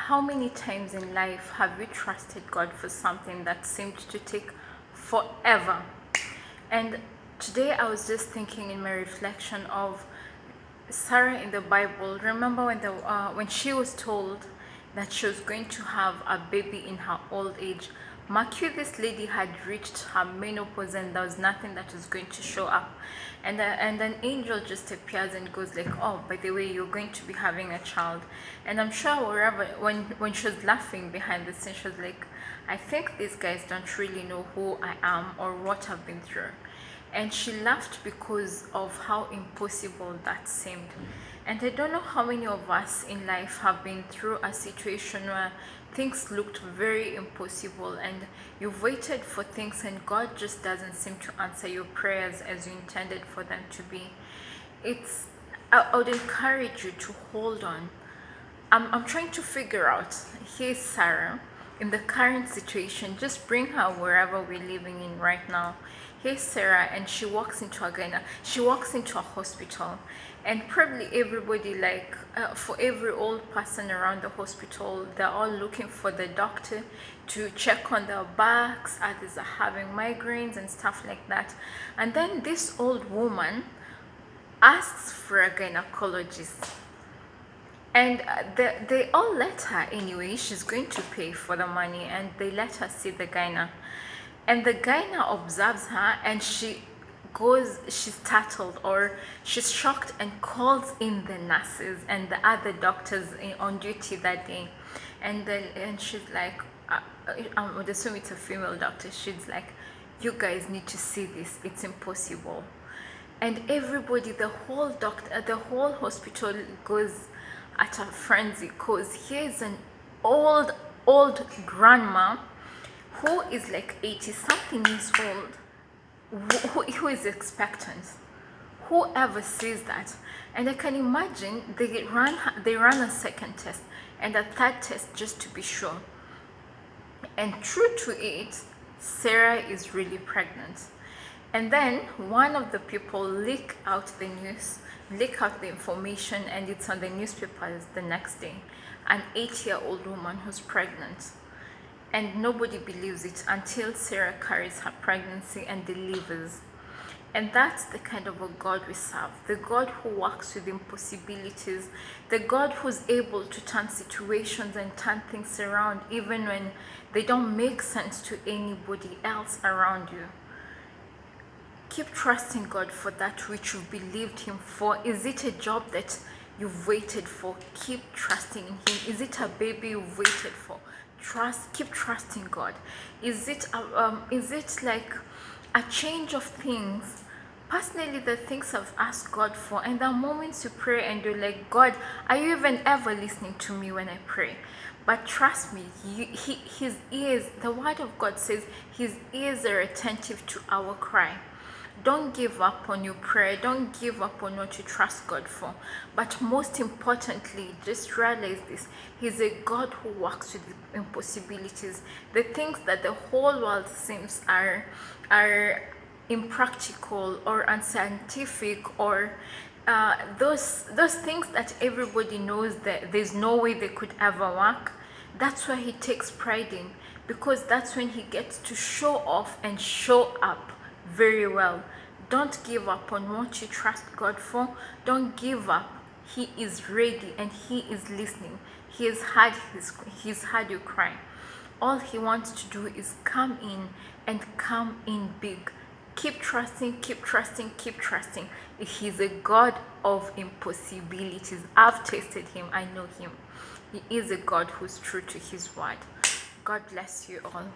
How many times in life have you trusted God for something that seemed to take forever? And today I was just thinking in my reflection of Sarah in the Bible. Remember when she was told that she was going to have a baby in her old age? Mark you, this lady had reached her menopause and there was nothing that was going to show up. And an angel just appears and goes like, oh, by the way, you're going to be having a child. And I'm sure wherever, when she was laughing behind the scenes, she was like, I think these guys don't really know who I am or what I've been through. And she laughed because of how impossible that seemed. And I don't know how many of us in life have been through a situation where things looked very impossible and you've waited for things and God just doesn't seem to answer your prayers as you intended for them to be. I would encourage you to hold on. I'm trying to figure out, here's Sarah in the current situation, just bring her wherever we're living in right now. Here's Sarah, and she walks into a hospital, and probably everybody, for every old person around the hospital, they're all looking for the doctor to check on their backs, others are having migraines and stuff like that. And then this old woman asks for a gynecologist. And they all let her anyway. She's going to pay for the money, and they let her see the gyna. And the gyna observes her, and she's startled or she's shocked and calls in the nurses and the other doctors on duty that day. And she's like, I would assume it's a female doctor. She's like, you guys need to see this. It's impossible. And everybody, the whole hospital goes at a frenzy because here's an old grandma who is like 80 something years old, who is expectant. Whoever sees that, and I can imagine they run a second test and a third test just to be sure. And true to it, Sarah is really pregnant. And then one of the people leak out the information, and it's on the newspapers the next day. An 8-year-old woman who's pregnant. And nobody believes it until Sarah carries her pregnancy and delivers. And that's the kind of a God we serve. The God who works with impossibilities. The God who's able to turn situations and turn things around even when they don't make sense to anybody else around you. Keep trusting God for that which you've believed Him for. Is it a job that you've waited for? Keep trusting in Him. Is it a baby you've waited for? Keep trusting God. Is it like a change of things? Personally, the things I've asked God for, and the moments you pray and you're like, God, are you even ever listening to me when I pray? But trust me, His ears, the Word of God says, His ears are attentive to our cry. Don't give up on your prayer. Don't give up on what you trust God for. But most importantly, just realize this. He's a God who works with impossibilities. The things that the whole world seems are impractical or unscientific, or those things that everybody knows that there's no way they could ever work. That's why He takes pride in, because that's when He gets to show off and show up very well. Don't give up on what you trust God for. Don't give up. He is ready and He is listening. He's heard your cry. All He wants to do is come in, and come in big. Keep trusting, keep trusting, keep trusting. He's a God of impossibilities. I've tasted Him. I know Him. He is a God who's true to His word. God bless you all.